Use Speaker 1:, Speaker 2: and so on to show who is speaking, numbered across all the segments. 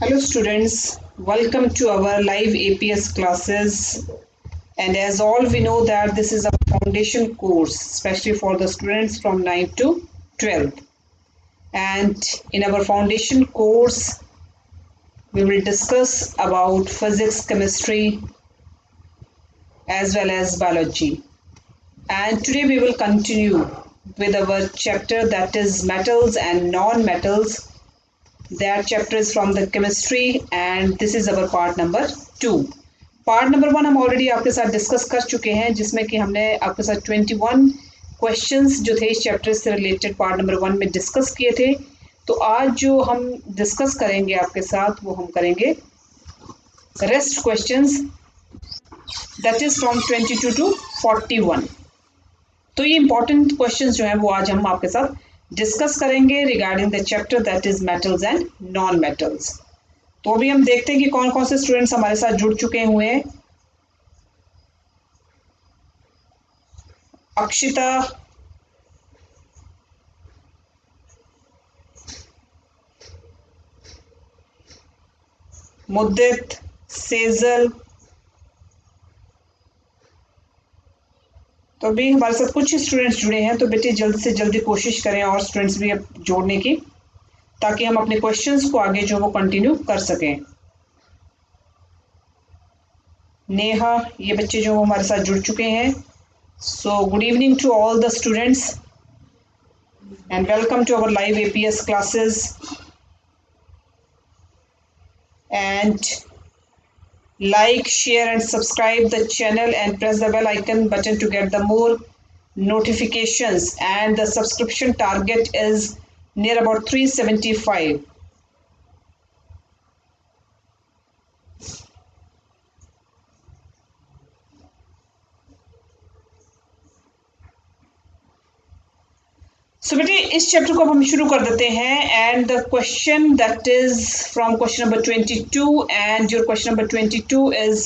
Speaker 1: Hello students, welcome to our live APS classes, and as all we know that this is a foundation course especially for the students from 9th to 12th, and in our foundation course we will discuss about physics, chemistry as well as biology, and today we will continue with our chapter that is metals and non-metals. That chapter is from the chemistry and this is our part number 2. Part number 1 हम already आपके साथ discuss कर चुके हैं, जिसमें कि हमने आपके साथ 21 क्वेश्चंस जो थे इस चैप्टर से रिलेटेड पार्ट नंबर 1 में डिस्कस किए थे. तो आज जो हम डिस्कस करेंगे आपके साथ वो हम करेंगे rest questions, that is from 22 to 41. तो ये इंपॉर्टेंट क्वेश्चंस जो हैं वो आज हम आपके साथ डिस्कस करेंगे regarding the chapter that is metals and non metals. तो अभी हम देखते हैं कि कौन कौन से स्टूडेंट्स हमारे साथ जुड़ चुके हुए हैं. अक्षिता, मुद्दित, सेजल. तो अभी हमारे साथ कुछ स्टूडेंट्स जुड़े हैं, तो बेटे जल्दी से जल्दी कोशिश करें और स्टूडेंट्स भी जोड़ने की, ताकि हम अपने क्वेश्चंस को आगे जो वो कंटिन्यू कर सकें. नेहा, ये बच्चे जो हमारे साथ जुड़ चुके हैं. So good evening to all the students and welcome to our live APS classes. And like, share and subscribe the channel and press the bell icon button to get the more notifications, and the subscription target is near about 375. So बेटे इस chapter को अब हम शुरू कर देते हैं, and the question that is from question number 22, and your question number 22 is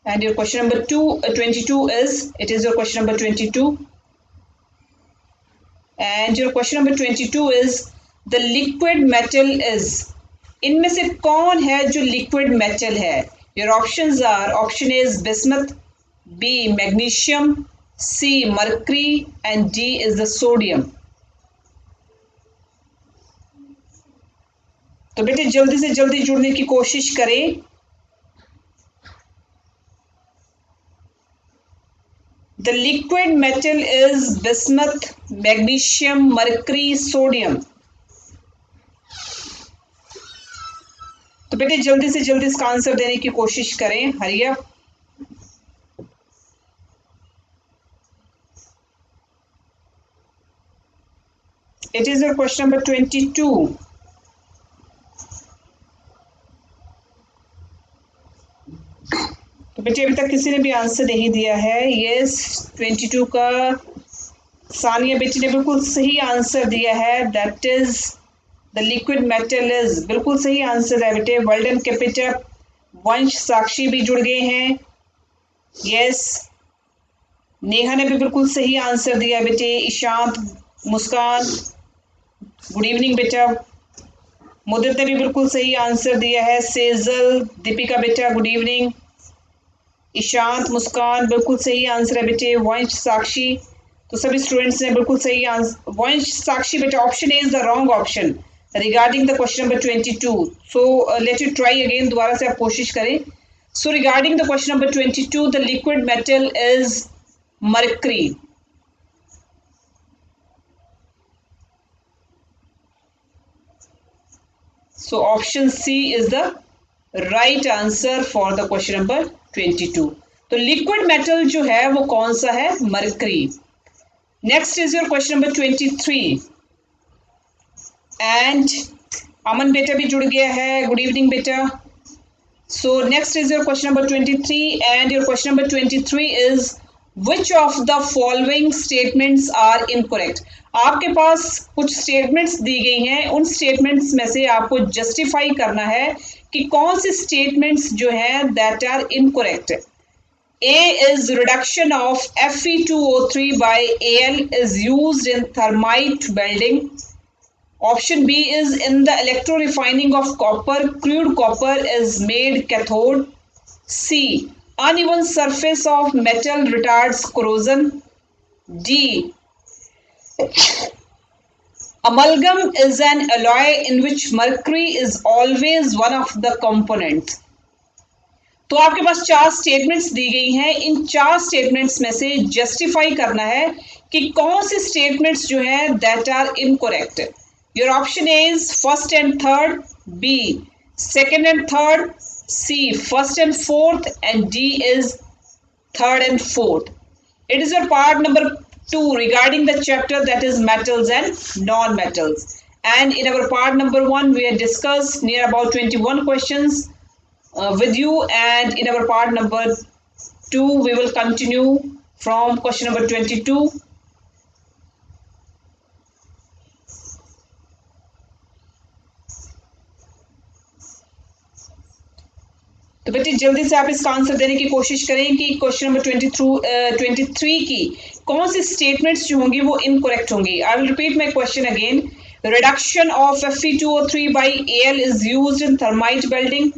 Speaker 1: and your question number 22 is, it is your question number 22, and your question number 22 is the liquid metal is, इनमें से कौन है जो liquid metal है. Your options are, option A is bismuth, B magnesium, C mercury, and D is the sodium. तो बेटे जल्दी से जल्दी जुड़ने की कोशिश करें. The liquid metal is bismuth, magnesium, mercury, sodium. तो बेटे जल्दी से जल्दी इसका आंसर देने की कोशिश करें. Hurry up. It is your question number 22. तो बेटे अभी तक किसी ने भी आंसर नहीं दिया है. यस, 22 का सानिया बेटी ने बिल्कुल सही आंसर दिया है. That is the liquid metal is, बिल्कुल सही आंसर है बेटे. वर्ल्डन कैपिटल, वंश साक्षी भी जुड़ गए हैं. यस, नेहा ने भी बिल्कुल सही आंसर दिया बेटे. ईशांत, मुस्कान, गुड इवनिंग बेटा. मुद्दत ने भी बिल्कुल सही आंसर दिया है. सेजल, दीपिका बेटा गुड इवनिंग. ईशांत, मुस्कान, बिल्कुल सही आंसर है बेटे. वंश साक्षी, तो सभी स्टूडेंट्स ने बिल्कुल सही आंसर. वंश साक्षी बेटा, option A is the wrong option regarding the question number 22. So let you try again, दोबारा से आप कोशिश करें. सो regarding the question number 22, the liquid metal is mercury. So option C is the right answer for the question number 22. तो liquid metal जो है वो कौन सा है? Mercury. Next is your question number 23. And अमन बेटा भी जुड़ गया है. गुड इवनिंग बेटा. So next is your question number 23, and your question number 23 is, which of the following statements are incorrect? आपके पास कुछ स्टेटमेंट्स दी गई हैं, उन स्टेटमेंट्स में से आपको जस्टिफाई करना है कि कौन सी स्टेटमेंट्स जो हैं that are incorrect. A is reduction of Fe2O3 by Al is used in thermite welding. Option B is in the electro-refining of copper, crude copper is made cathode. C. Uneven surface of metal retards corrosion. D. Amalgam is an alloy in which mercury is always one of the components. तो आपके पास 4 statements दी गई हैं. इन 4 statements में से justify करना है कि कौन से स्टेटमेंट्स जो है that are incorrect. Your option is first and third, B second and third, C first and fourth, and D is third and fourth. It is your part number 2 regarding the chapter that is metals and non-metals. And in our part number 1, we have discussed near about 21 questions with you. And in our part number 2, we will continue from question number 22. तो बेटी जल्दी से आप इसका answer देने की कोशिश करें कि क्वेश्चन नंबर 23 की कौन सी स्टेटमेंट्स जो होंगी वो इनकरेक्ट होंगी. I will repeat my question again. Reduction of Fe2O3 by Al is used in thermite welding.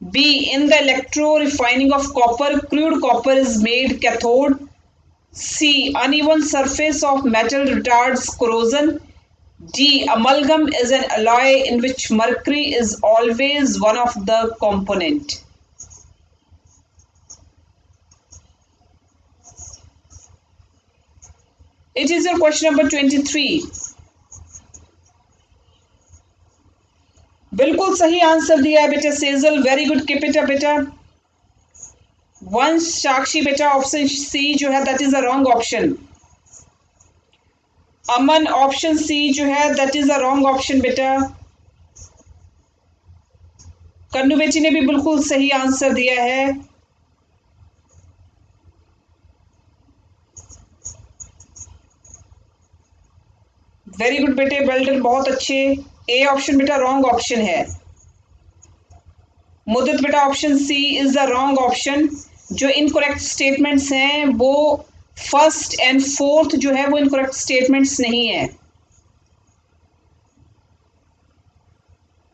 Speaker 1: B. In the electro refining of copper, crude copper is made cathode. C. Uneven surface of metal retards corrosion. D. Amalgam is an alloy in which mercury is always one of the component. It is your question number 23. बिल्कुल सही answer दिया है बेटा Sejal. Very good, keep it up बेटा. वंश साक्षी बेटा option C जो है that is a wrong option. Aman option C जो है that is a wrong option बेटा. कन्नू बेटी ने भी बिल्कुल सही आंसर दिया है. वेरी गुड बेटे, वेल डन, बहुत अच्छे. ए ऑप्शन बेटा रॉन्ग ऑप्शन है. मुद्दत बेटा option C is the wrong option. जो इनकरेक्ट स्टेटमेंट्स हैं वो फर्स्ट एंड फोर्थ जो है वो इनकरेक्ट स्टेटमेंट्स नहीं है.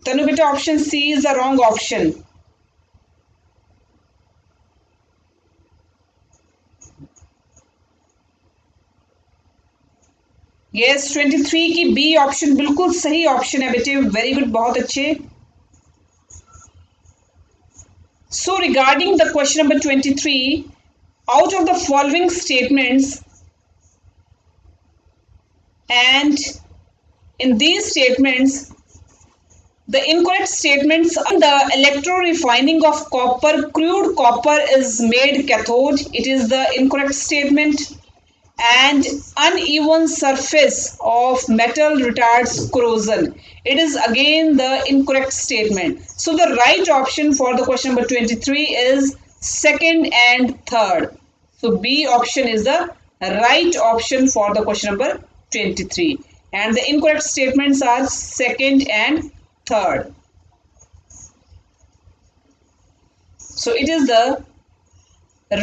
Speaker 1: तनु बेटा option C is the wrong option. Yes 23 की बी ऑप्शन बिल्कुल सही ऑप्शन है बेटे. वेरी गुड, बहुत अच्छे. So regarding the question number 23, out of the following statements, and in these statements, the incorrect statements are the electro refining of copper, crude copper is made cathode. It is the incorrect statement. And uneven surface of metal retards corrosion. It is again the incorrect statement. So the right option for the question number 23 is second and third. So B option is the right option for the question number 23. And the incorrect statements are second and third. So it is the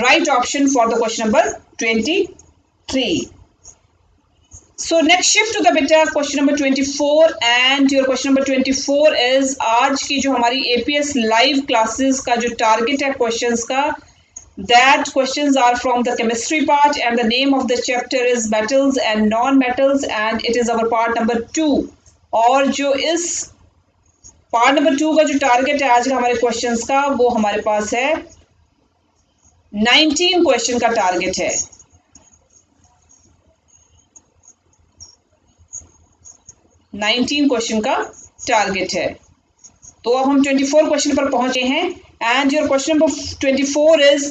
Speaker 1: right option for the question number 23. So next shift to the beta question number 24, and your question number 24 is आज की जो हमारी APS live classes का जो target है questions का, that questions are from the chemistry part and the name of the chapter is metals and non-metals and it is our part number 2. और जो इस part number 2 का जो target है आज का हमारे questions का वो हमारे पास है 19 question का target है. 19 क्वेश्चन का टारगेट है. तो अब हम 24 क्वेश्चन पर पहुंचे हैं. And your question number 24 is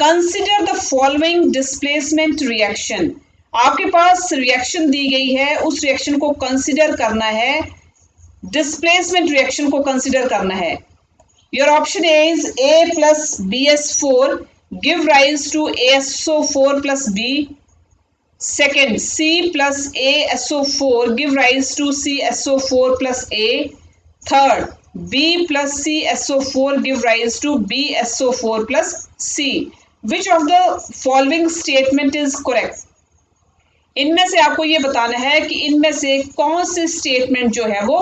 Speaker 1: consider the following displacement reaction. आपके पास रिएक्शन दी गई है, उस रिएक्शन को कंसिडर करना है, डिस्प्लेसमेंट रिएक्शन को कंसिडर करना है. Your option is A plus BS4 give rise to ASO4 plus B. Second, C plus ASO4 give rise to CSO4 plus A. Third, B plus CSO4 give rise to BSO4 plus C. Which of the following statement is correct? इनमें से आपको ये बताना है कि इनमें से कौन सी स्टेटमेंट जो है वो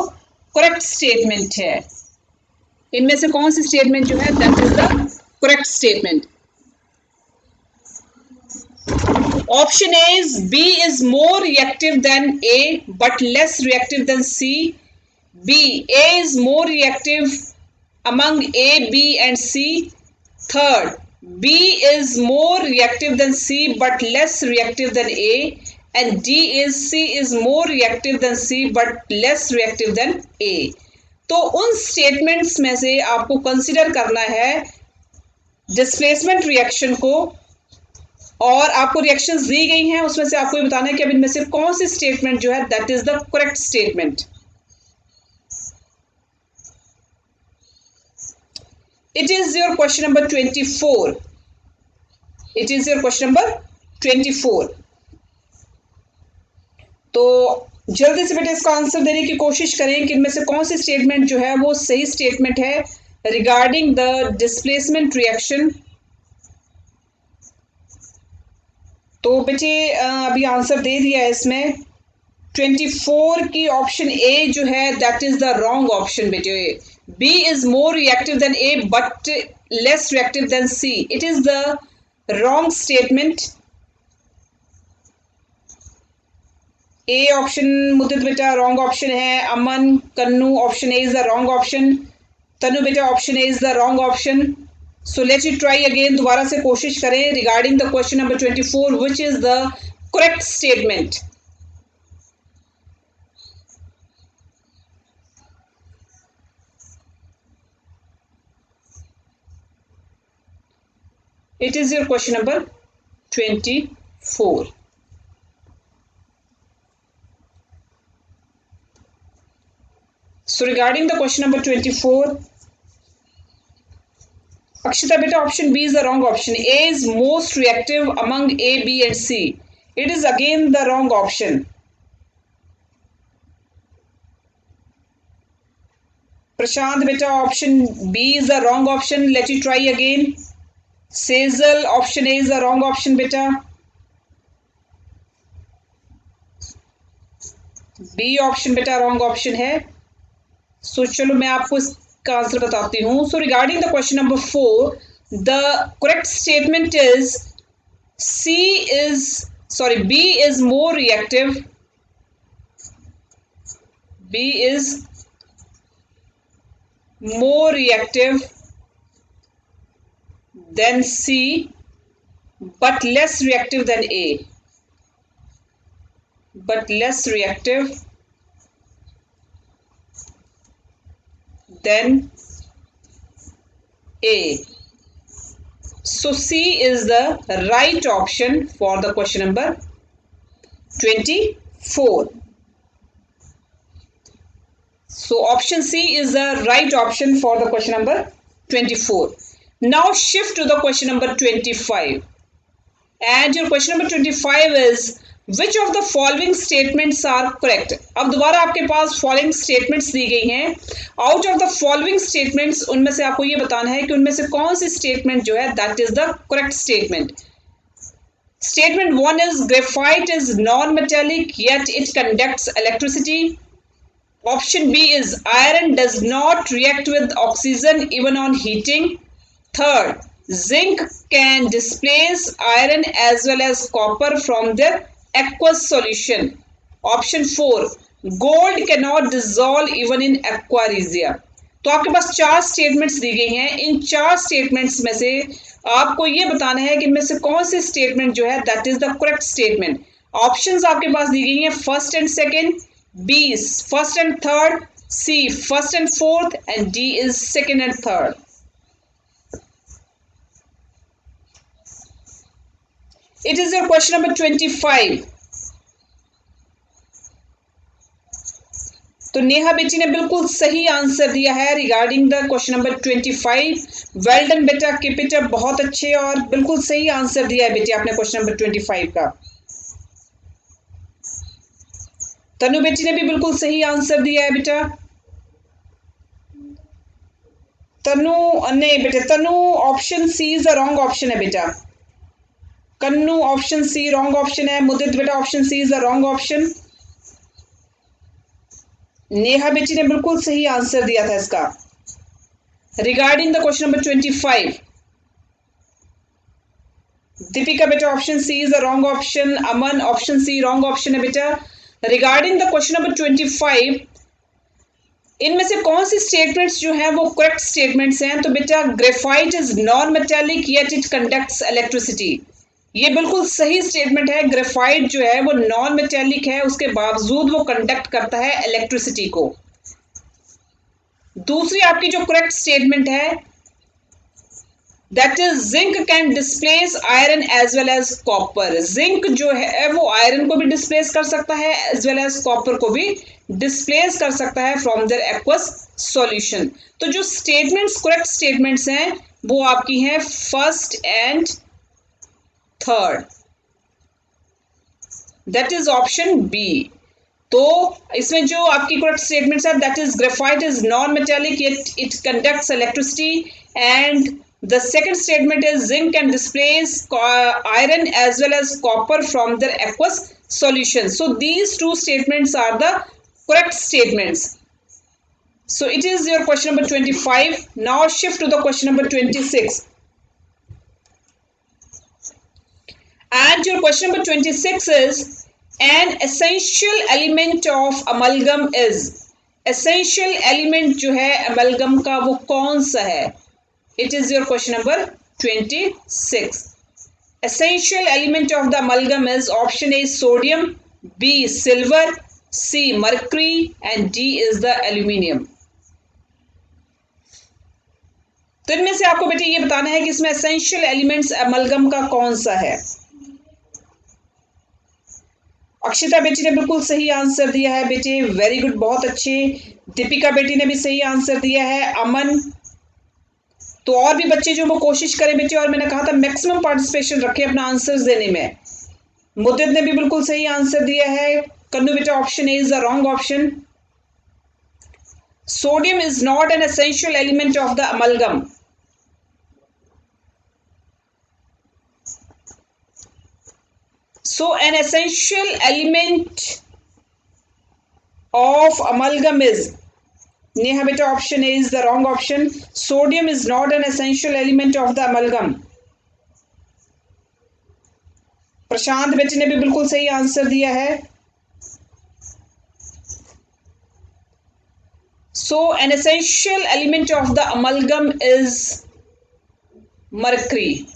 Speaker 1: करेक्ट स्टेटमेंट है। इनमें से कौन सी स्टेटमेंट जो है that is the correct statement. Option A is B is more reactive than A but less reactive than C. B A is more reactive among A, B and C. Third, B is more reactive than C but less reactive than A. And D is C is more reactive than C but less reactive than A. तो उन statements में से आपको consider करना है displacement reaction को, और आपको रिएक्शंस दी गई हैं, उसमें से आपको ये बताना है कि अब इनमें से कौन सी स्टेटमेंट जो है that is the correct statement. It is your question number 24. It is your question number 24. तो जल्दी से बेटे इसका आंसर देने की कोशिश करें कि इनमें से कौन सी स्टेटमेंट जो है वो सही स्टेटमेंट है रिगार्डिंग द डिस्प्लेसमेंट रिएक्शन। तो बेटे अभी आंसर दे दिया है इसमें 24 की ऑप्शन ए जो है that is the wrong option बेटे। B is more reactive than A but less reactive than C. It is the wrong statement. A option मुदित बेटा wrong option है। अमन कन्नू option A is the wrong option. तनु बेटा option A is the wrong option. So let's try again. दोबारा से कोशिश करें regarding the question number 24 which is the correct statement. It is your question number 24. So regarding the question number 24, Akshita beta option B is the wrong option. A is most reactive among A, B and C. It is again the wrong option. Prashant beta option B is the wrong option. Let you try again. Sejal option A is the wrong option beta. B option beta wrong option है। So चलो मैं आपको इसका answer बताती हूँ। So regarding the question number 4, the correct statement is B is more reactive. B is more reactive than C but less reactive than A. But less reactive than A. So C is the right option for the question number 24. So option C is the right option for the question number 24. Now shift to the question number 25. And your question number 25 is which of the following statements are correct? अब दोबारा आपके पास following statements दी गई हैं। Out of the following statements उनमें से आपको ये बताना है कि उनमें से कौन सी statement जो है that is the correct statement. Statement 1 is graphite is non-metallic yet it conducts electricity. Option B is iron does not react with oxygen even on heating. Third, zinc can displace iron as well as copper from the aqueous solution. Option 4, gold cannot dissolve even in aqua regia. तो आपके पास 4 statements दी गई हैं। इन 4 statements में से आपको ये बताना है कि इनमें से कौन सी स्टेटमेंट जो है that is the correct statement. Options आपके पास दी गई हैं first and second, B first and third, C first and fourth and D is second and third. It is your question number 25. तो नेहा बेटी ने बिल्कुल सही आंसर दिया है regarding the question number 25। Well done बेटा, कीप इट अप, बहुत अच्छे और बिल्कुल सही आंसर दिया है बेटी आपने क्वेश्चन नंबर 25 का। तनु बेटी ने भी बिल्कुल सही आंसर दिया है बेटा। तनु नहीं बेटे, Tanu option C is the wrong option है बेटा। Kannu option C wrong option है। मुदित बेटा option C is the wrong option. Neha बेटी ने बिल्कुल सही आंसर दिया था इसका। Regarding the question number 25, Deepika बेटा option C is the wrong option. Aman option C wrong option है बेटा। रिगार्डिंग द क्वेश्चन नंबर 25, इनमें से कौन सी स्टेटमेंट्स जो है वो करेक्ट स्टेटमेंट्स हैं? तो बेटा graphite is non metallic yet it conducts electricity, ये बिल्कुल सही स्टेटमेंट है। ग्रेफाइट जो है वो नॉन मेटेलिक है, उसके बावजूद वो कंडक्ट करता है इलेक्ट्रिसिटी को। दूसरी आपकी जो करेक्ट स्टेटमेंट है that is zinc can displace iron as well as copper, zinc जो है वो आयरन को भी डिस्प्लेस कर सकता है एज वेल एज कॉपर को भी डिस्प्लेस कर सकता है फ्रॉम देयर एक्वस सॉल्यूशन। तो जो स्टेटमेंट्स करेक्ट स्टेटमेंट्स हैं वो आपकी हैं first and third, that is option B. तो इसमें जो आपकी करेक्ट स्टेटमेंट्स है that is graphite is non metallic it conducts electricity, and the second statement is zinc can displace iron as well as copper from their aqueous solution. So these two statements are the correct statements. So it is your question number 25. Now shift to the question number 26. And your question number 26 is an essential element of amalgam is, essential element जो है amalgam का वो कौन सा है? It is your question number 26. Essential element of the amalgam is option A sodium, B silver, C mercury and D is the aluminium. तो इनमें से आपको बेटे ये बताना है कि इसमें essential elements amalgam का कौन सा है। अक्षिता बेटी ने बिल्कुल सही आंसर दिया है बेटे, वेरी गुड, बहुत अच्छे। दीपिका बेटी ने भी सही आंसर दिया है। अमन, तो और भी बच्चे जो वो कोशिश करें बेटे, और मैंने कहा था मैक्सिमम पार्टिसिपेशन रखें अपना आंसर्स देने में। मुद्दित ने भी बिल्कुल सही आंसर दिया है। कन्नू बेटा option A is the wrong option. Sodium is not an essential element of the amalgam. So an essential element of amalgam is, Neha beta option A is the wrong option. Sodium is not an essential element of the amalgam. प्रशांत बेटे ने भी बिल्कुल सही answer दिया है। So an essential element of the amalgam is mercury.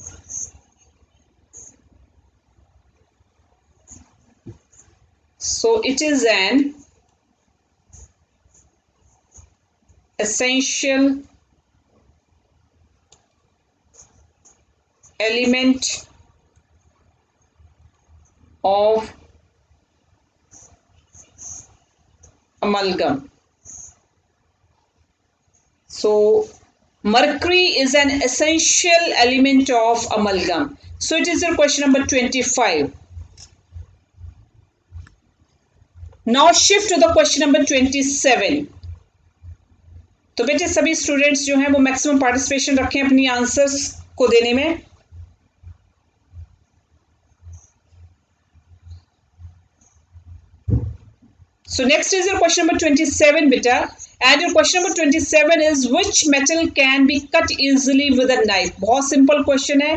Speaker 1: So it is an essential element of amalgam. So mercury is an essential element of amalgam. So it is your question number 25. Now shift to the question number 27. तो बेटे सभी students जो हैं वो maximum participation रखें अपनी answers को देने में। So next is your question number 27 beta, and your question number 27 is which metal can be cut easily with a knife? बहुत सिंपल क्वेश्चन है,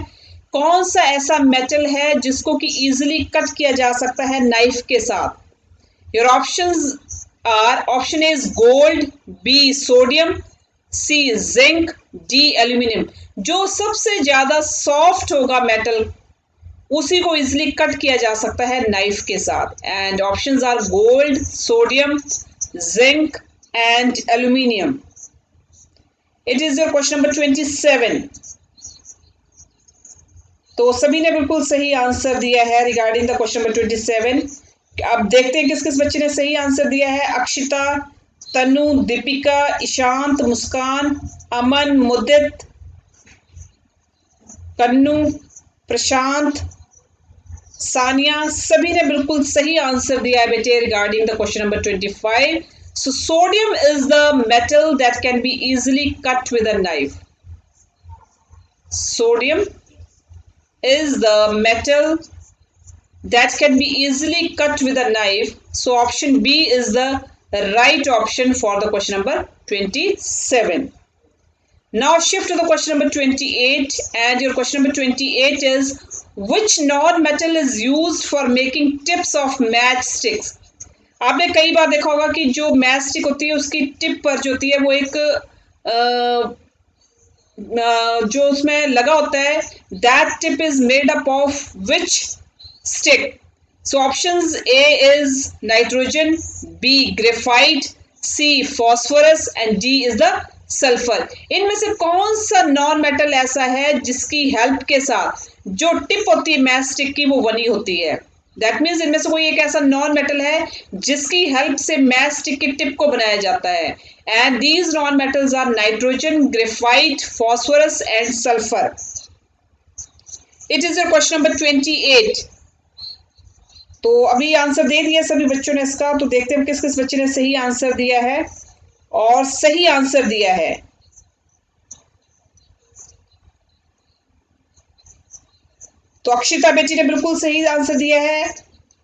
Speaker 1: कौन सा ऐसा मेटल है जिसको कि इजीली कट किया जा सकता है नाइफ के साथ? Your options are option A is gold, B sodium, C zinc, D aluminium. जो सबसे ज्यादा सॉफ्ट होगा मेटल उसी को इजीली कट किया जा सकता है नाइफ के साथ, and options are gold, sodium, zinc and aluminium. It is your question number 27। तो सभी ने बिल्कुल सही आंसर दिया है रिगार्डिंग द क्वेश्चन नंबर 27। अब देखते हैं किस किस बच्चे ने सही आंसर दिया है। अक्षिता, तनु, दीपिका, ईशांत, मुस्कान, अमन, मुद्दित, कन्नू, प्रशांत, सानिया, सभी ने बिल्कुल सही आंसर दिया है बेटे regarding the question number 25। So sodium is the metal that can be easily cut with a knife. Sodium is the metal that can be easily cut with a knife. So option B is the right option for the question number 27. Now shift to the question number 28, and your question number 28 is, which non-metal is used for making tips of matchsticks? आपने कई बार देखा होगा कि जो match stick होती है उसकी tip पर जो होती है वो एक जो उसमें लगा होता है, that tip is made up of which stick? So options A is nitrogen, B graphite, C phosphorus and D is the sulphur. इनमें से कौन सा नॉन मेटल ऐसा है जिसकी हेल्प के साथ जो टिप होती है मैच स्टिक की वो बनी होती है? दैट मीन्स इनमें से कोई एक ऐसा नॉन मेटल है जिसकी हेल्प से मैच स्टिक की टिप को बनाया जाता है. And these non metals are nitrogen, graphite, phosphorus and sulphur. It is your question number 28. तो अभी आंसर दे दिया सभी बच्चों ने इसका, तो देखते हैं किस किस बच्चे ने सही आंसर दिया है. और सही आंसर दिया है तो अक्षिता बेटी ने बिल्कुल सही आंसर दिया है.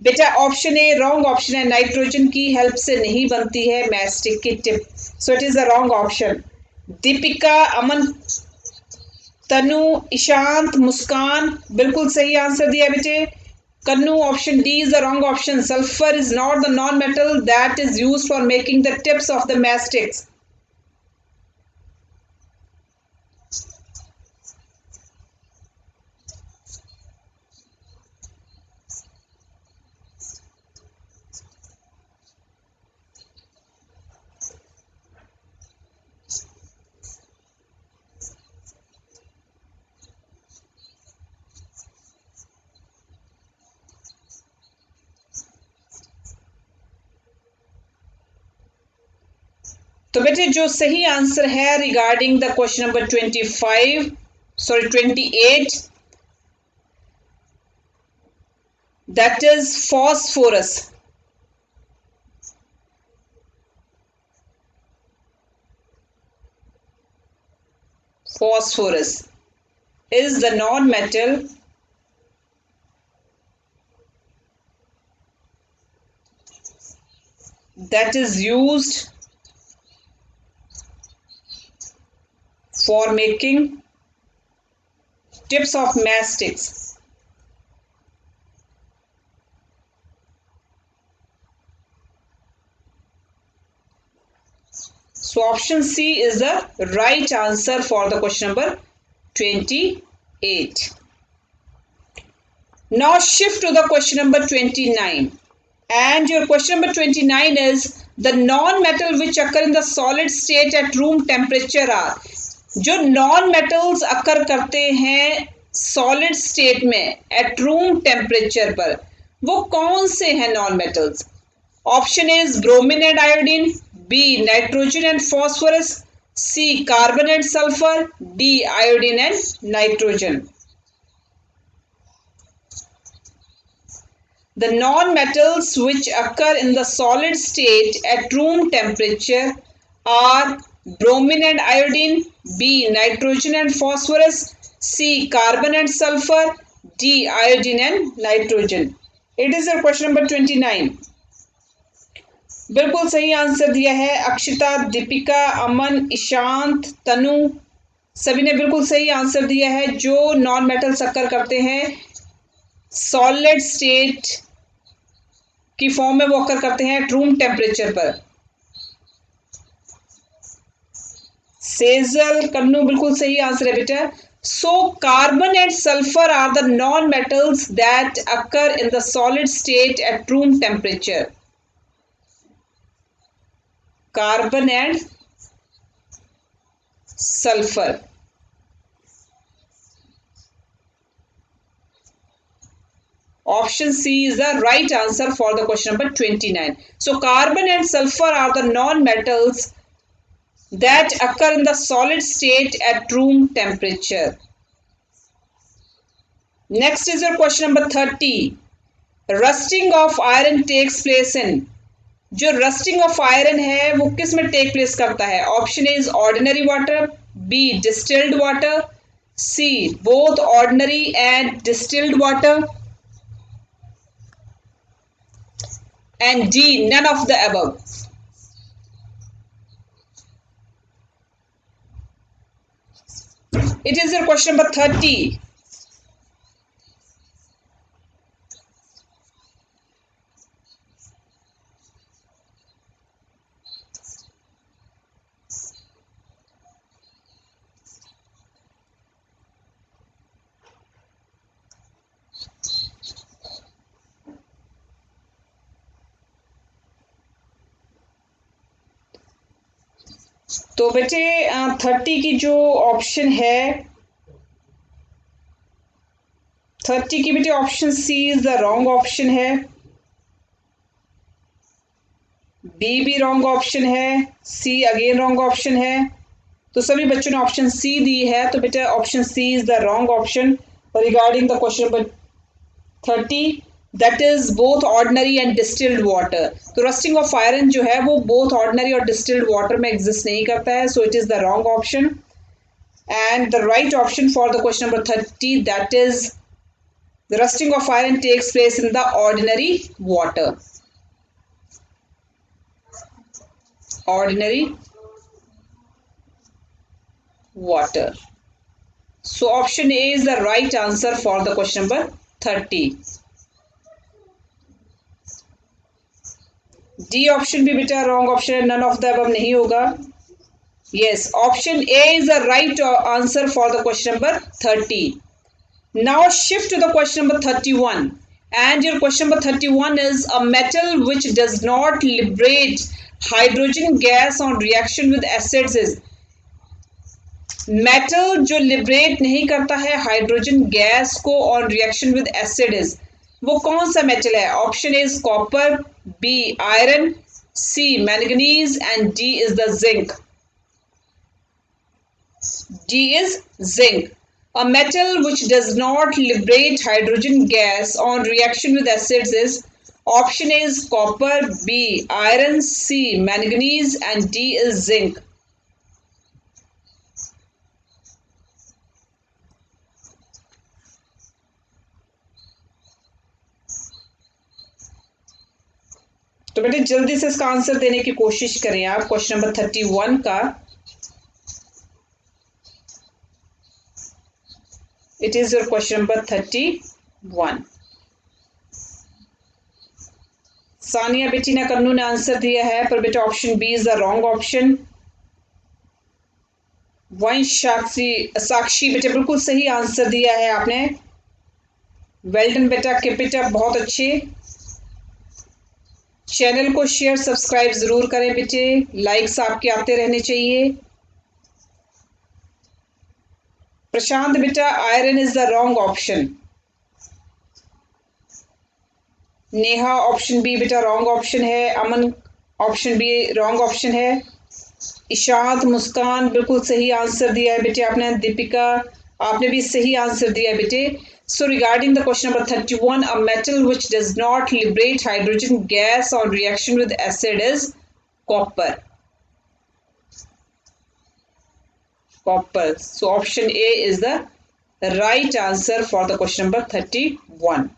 Speaker 1: बेटा ऑप्शन ए रॉन्ग ऑप्शन है, नाइट्रोजन की हेल्प से नहीं बनती है मैच स्टिक की टिप. So it is the wrong option. Deepika, Aman, Tanu, Ishant, Muskan बिल्कुल सही आंसर दिया बेटे. Kannu, option D is the wrong option. Sulphur is not the non metal that is used for making the tips of the match sticks. तो बेटे जो सही आंसर है regarding the question number 28, that is phosphorus. Phosphorus is the non-metal that is used for making tips of matchsticks. So option C is the right answer for the question number 28. Now shift to the question number 29. And your question number 29 is the non-metal which occur in the solid state at room temperature are. जो non metals occur करते हैं solid state में at room temperature पर, वो कौन से हैं non metals? Option is bromine and iodine, B nitrogen and phosphorus, C carbon and sulphur, D iodine and nitrogen. The non-metals which occur in the solid state at room temperature are bromine and iodine, B nitrogen and phosphorus, C carbon and sulfur, D iodine and nitrogen. It is your question number 29. बिल्कुल सही answer दिया है अक्षिता, दीपिका, अमन, ईशांत, तनु सभी ने बिल्कुल सही answer दिया है. जो नॉन मेटल्स अक्कर करते हैं सॉलिड स्टेट की फॉर्म में वो अक्कर करते हैं रूम टेम्परेचर पर. सेजल, कन्नू बिल्कुल सही आंसर है बेटा. So carbon and sulphur are the non metals that occur in the solid state at room temperature. Carbon and sulphur. Option C is the right answer for the question number 29. So carbon and sulfur are the non-metals that occur in the solid state at room temperature. Next is your question number 30. Rusting of iron takes place in. जो rusting of iron है वो किस में take place करता है? Option A is ordinary water, B distilled water, C. Both ordinary and distilled water. And D. None of the above. It is your question number 30. तो बेटे 30 की जो ऑप्शन है, 30 की बेटे option C is the wrong option है, B भी wrong option है, सी अगेन रॉन्ग ऑप्शन है। तो सभी बच्चों ने ऑप्शन सी दी है, तो बेटा option C is the wrong option regarding the question number 30, that is both ordinary and distilled water. तो रस्टिंग ऑफ आयरन जो है वो बोथ ऑर्डिनरी और डिस्टिल्ड वाटर में एग्जिस्ट नहीं करता है, so it is the wrong option. And the right option for the question number 30, that is the rusting of iron takes place in the ordinary water. Ordinary water. So option A is the right answer for the question number 30. D option भी बेटा wrong option है, none of the above नहीं होगा। Yes, option A is the right answer for the question number 30. Now shift to the question number 31, and your question number 31 is a metal which does not liberate hydrogen gas on reaction with acids is, metal जो liberate नहीं करता है hydrogen gas को on reaction with acid is, वो कौन सा metal है? Option is copper, B iron, C manganese and D is the zinc. D is zinc. A metal which does not liberate hydrogen gas on reaction with acids is, option is copper, B iron, C manganese and D is zinc. तो बेटे जल्दी से इसका answer देने की कोशिश करें आप क्वेश्चन नंबर 31 का। It is your question number 31. Sania बेटी ने कन्नू ने आंसर दिया है, पर बेटा option B is the wrong option. Vansh Sakshi बेटा बिल्कुल सही आंसर दिया है आपने, वेल डन बेटा, कीप इट अप, बहुत अच्छे। चैनल को शेयर सब्सक्राइब जरूर करें बेटे, लाइक्स आपके आते रहने चाहिए। प्रशांत बेटा iron is the wrong option. Neha option B बेटा रॉन्ग ऑप्शन है। Aman option B wrong option है। इशांत मुस्कान बिल्कुल सही आंसर दिया है बेटे आपने। दीपिका आपने भी सही आंसर दिया है बेटे। सो regarding the question number 31, a metal which does not liberate hydrogen gas on reaction with acid is copper. Copper. So option A is the right answer for the question number 31.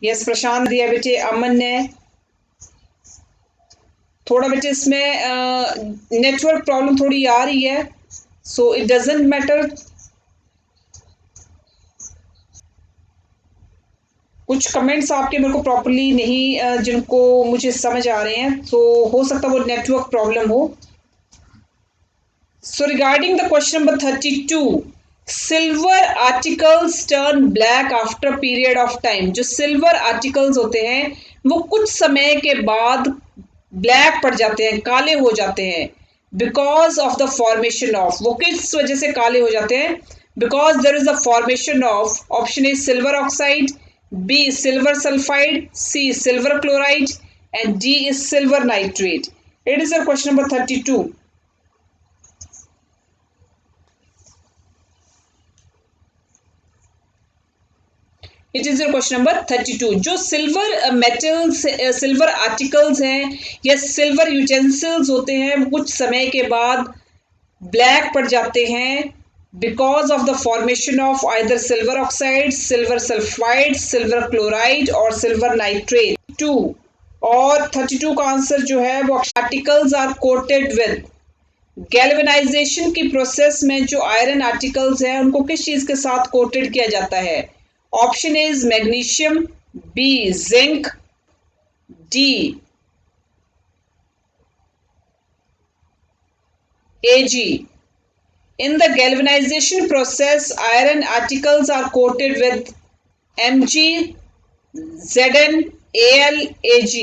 Speaker 1: Yes, प्रशांत दिया बेटे। अमन ने थोड़ा बेटे इसमें network problem थोड़ी आ रही है, so it doesn't matter. कुछ कमेंट्स आपके मेरे को प्रॉपरली नहीं जिनको मुझे समझ आ रहे हैं, तो हो सकता है वो नेटवर्क प्रॉब्लम हो। So regarding the question number 32, silver articles turn black after period of time. जो silver articles होते हैं वो कुछ समय के बाद ब्लैक पड़ जाते हैं, काले हो जाते हैं, because of the formation of, वो किस वजह से काले हो जाते हैं? Because there is a formation of, option A silver oxide, B silver sulfide, C silver chloride and D is silver nitrate. It is your question number 32. It is your question number 32। जो silver metals, silver articles हैं या silver utensils होते हैं, कुछ समय के बाद black पड़ जाते हैं because of the formation of either silver oxide, silver sulfide, silver chloride और silver nitrate. 2 और 32 का आंसर जो है वो articles are coated with. Galvanization की प्रोसेस में जो आयरन आर्टिकल्स हैं उनको किस चीज के साथ कोटेड किया जाता है? Option is magnesium, B zinc, D Ag. In the galvanization process, iron articles are coated with Mg, Zn, Al, Ag.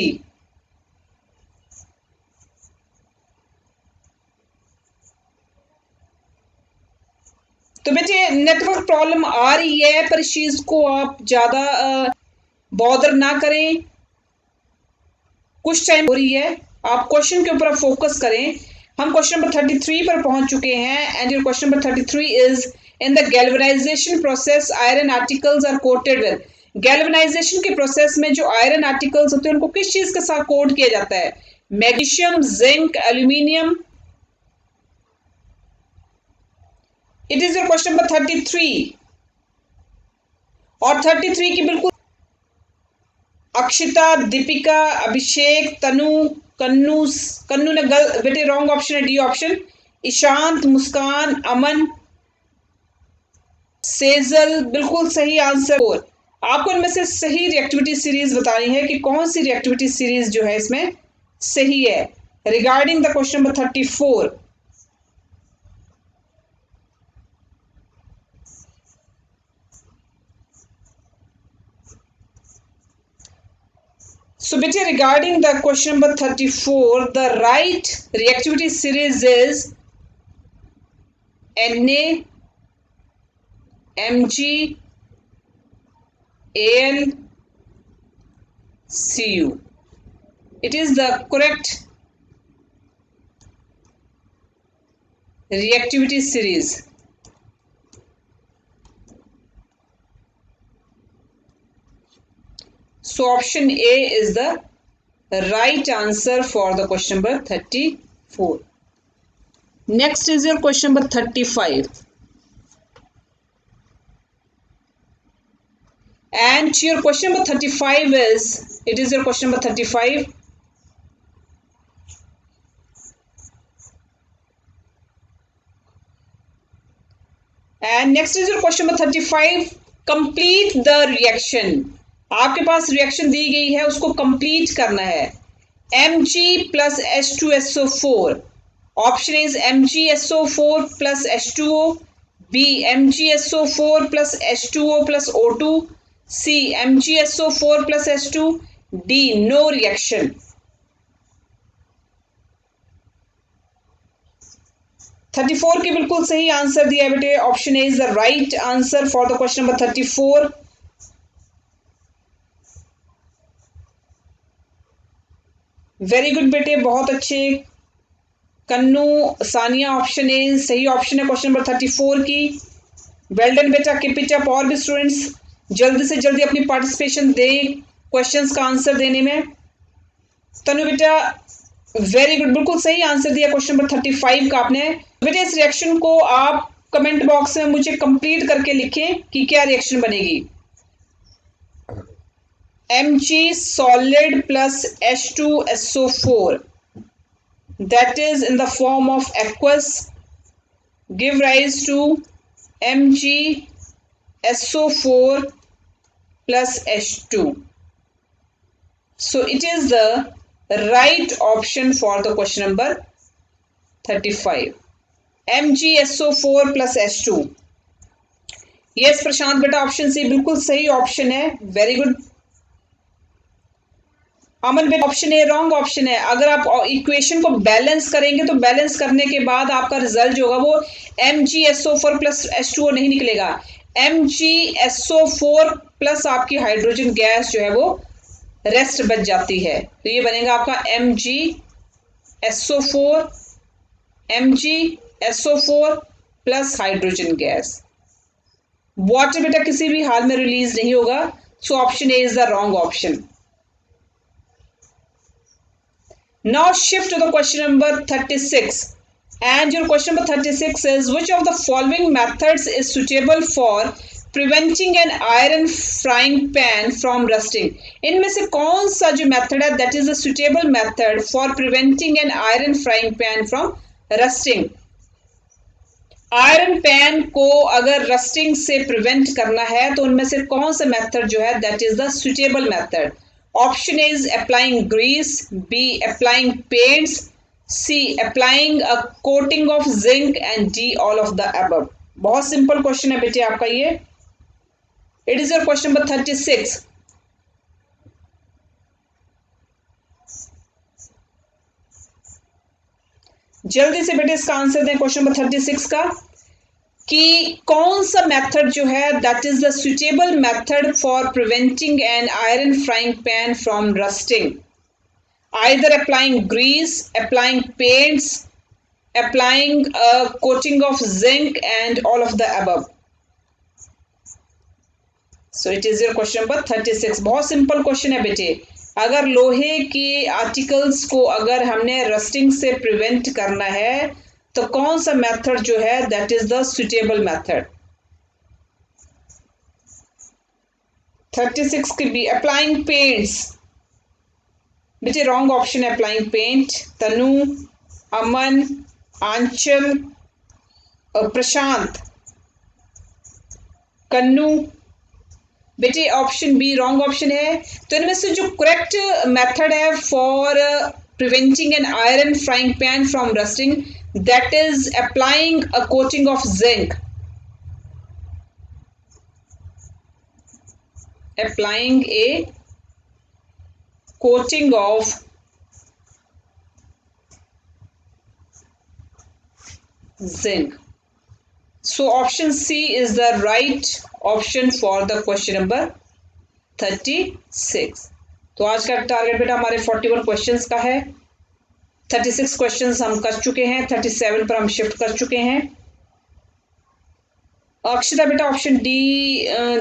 Speaker 1: तो बेटे नेटवर्क प्रॉब्लम आ रही है पर इस चीज को आप ज्यादा बॉदर ना करें. कुछ टाइम हो रही है, आप क्वेश्चन के ऊपर फोकस करें. हम क्वेश्चन नंबर 33 पर पहुंच चुके हैं and your question number 33 is in the galvanization process iron articles are coated with. Galvanization के प्रोसेस में जो आयरन आर्टिकल्स होते हैं उनको किस चीज के साथ कोट किया जाता है? Magnesium, zinc, aluminium. It is your question number 33 और 33 की बिल्कुल अक्षिता, दीपिका, अभिषेक, तनु, कन्नू ने बेटे रॉन्ग ऑप्शन है डी ऑप्शन. ईशांत, मुस्कान, अमन, सेजल बिल्कुल सही आंसर. और आपको इनमें से सही रिएक्टिविटी सीरीज बतानी है कि कौन सी रिएक्टिविटी सीरीज जो है इसमें सही है. Regarding the question number 34, so beta regarding the question number 34, the right reactivity series is Na, Mg, Al, Cu. It is the correct reactivity series. So option A is the right answer for the question number 34. Next is your question number 35. And your question number 35 is, it is your question number 35. And next is your question number 35. Complete the reaction. आपके पास reaction दी गई है, उसको complete करना है. Mg plus H2SO4. Option is MgSO4 plus H2O, B MgSO4 plus H2O plus O2, C MgSO4 plus H2, D no reaction. 34 की बिल्कुल सही answer दिया है बेटे. Option A is the right answer for the question number 34. Very good बेटे, बहुत अच्छे. कन्नू, Sania, option A सही ऑप्शन है क्वेश्चन नंबर 34 की. वेल डन बेटा, कीप इट अप. और भी स्टूडेंट्स जल्दी से जल्दी अपनी पार्टिसिपेशन दें क्वेश्चंस का आंसर देने में. तनु बेटा वेरी गुड, बिल्कुल सही आंसर दिया क्वेश्चन नंबर 35 का आपने. बेटा इस रिएक्शन को आप कमेंट बॉक्स में मुझे कंप्लीट करके लिखें कि क्या रिएक्शन बनेगी. Mg solid plus H2SO4 that is in the form of aqueous give rise to MgSO4 plus H2. So it is the right option for the question number 35. MgSO4 plus H2. Yes प्रशांत बेटा, option सी बिल्कुल सही option है. Very good. अमन बेटा option A wrong option है. अगर आप equation को balance करेंगे तो बैलेंस करने के बाद आपका रिजल्ट जो होगा वो MgSO4 प्लस H2O नहीं निकलेगा. MgSO4 प्लस आपकी हाइड्रोजन गैस जो है वो रेस्ट बच जाती है. तो ये बनेगा आपका MgSO4 plus hydrogen gas. Water बेटा किसी भी हाल में रिलीज नहीं होगा. So option A is the wrong option. Now shift to the question number 36. And your question number 36 is, which of the following methods is suitable for preventing an iron frying pan from rusting? इनमें से कौन सा जो method है that is a suitable method for preventing an iron frying pan from rusting? Iron pan को अगर rusting से prevent करना है तो उनमें से कौन सा मेथड जो है that is the suitable method? Option is applying grease, B applying paints, C applying a coating of zinc and D all of the above. बहुत सिंपल क्वेश्चन है बेटे आपका ये। It is your question number 36। जल्दी से बेटे इसका answer दें क्वेश्चन नंबर 36 का कि कौन सा मेथड जो है that is the suitable method for preventing an iron frying pan from rusting? either applying grease, applying paints, applying a coating of zinc and all of the above. So it is your question number 36। बहुत simple question है बेटे। अगर लोहे के articles को अगर हमने rusting से प्रिवेंट करना है तो कौन सा मेथड जो है that is the suitable method? 36 की बी अप्लाइंग पेंट्स बेटे रॉन्ग ऑप्शन है अप्लाइंग पेंट। तनु, अमन, आंचल, प्रशांत, कन्नू बेटे ऑप्शन बी रॉन्ग ऑप्शन है। तो इनमें से जो करेक्ट मेथड है for preventing an iron frying pan from rusting that is applying a coating of zinc. Applying A coating of zinc. So option C is the right option for the question number 36। तो आज का target बेटा हमारे 41 questions का है। 36 questions हम कर चुके हैं, 37 पर हम शिफ्ट कर चुके हैं। अक्षता बेटा ऑप्शन डी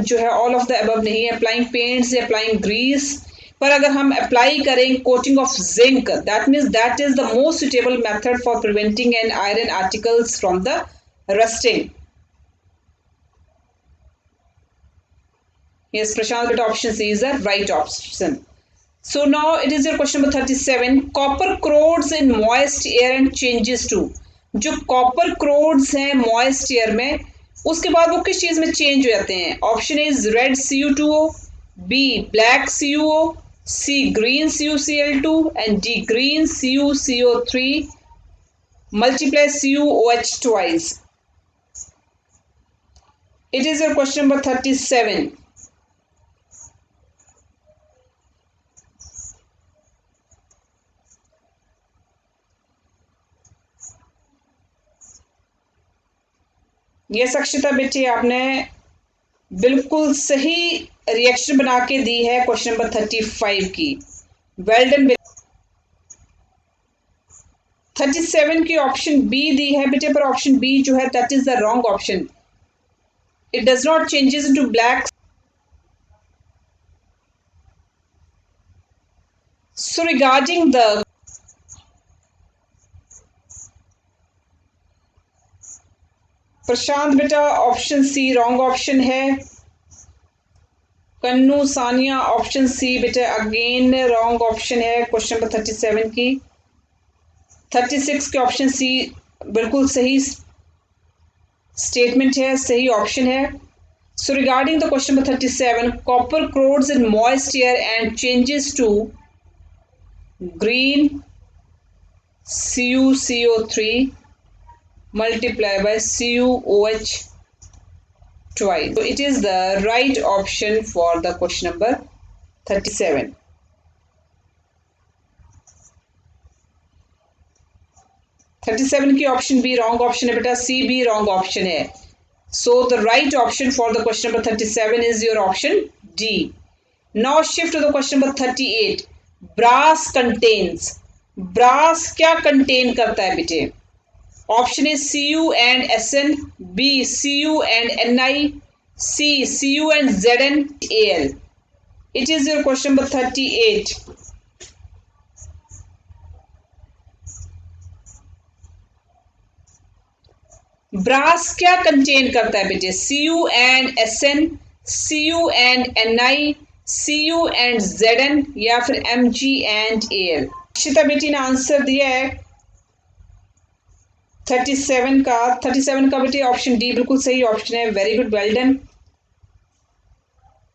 Speaker 1: जो है ऑल ऑफ द अबव नहीं है, अप्लाइंग पेंट्स या अप्लाइंग ग्रीस पर अगर हम अप्लाई करें coating of zinc that means that is the most suitable method for preventing an iron articles from the rusting. Yes, Prashant, but option C is the right option. So now it is your question number 37. Copper corrodes in moist air and changes to। जो copper crores हैं moist air में उसके बाद वो किस चीज में change हो जाते हैं? Option is red CU2O, B black CuO, C green CuCl2 and D green CuCO3 multiply CuOH twice. It is your question number 37। ये अक्षता बेटी आपने बिल्कुल सही रिएक्शन बना के दी है क्वेश्चन नंबर 35 की। Well done. 37 की ऑप्शन बी दी है बेटे पर ऑप्शन बी जो है that is the wrong option. It does not changes into black. So regarding the Prashant बेटा ऑप्शन सी रॉन्ग ऑप्शन है। कन्नू, सानिया ऑप्शन सी बेटा अगेन रॉन्ग ऑप्शन है क्वेश्चन नंबर 37 की। 36 के ऑप्शन सी बिल्कुल सही स्टेटमेंट है, सही ऑप्शन है। सो regarding the question number 37 copper corrodes in moist air and changes to green CuCO3 multiply by CuOH twice. So it is the right option for the question number 37। 37 की option B wrong option है बेटा, सी भी wrong option है। So the right option for the question number 37 is your option D. Now shift to the question number 38। Brass contains, brass क्या contain करता है बेटे? Option is Cu and Sn, B Cu and Ni, C Cu and Zn Al। It is your question number 38। Brass क्या contain करता है बेटे? CuNSn, CuNNi, CuNZn या फिर MgAl। अक्षिता बेटी ने आंसर दिया है 37 का। 37 का बेटे ऑप्शन डी बिल्कुल सही ऑप्शन है। Very good, well done.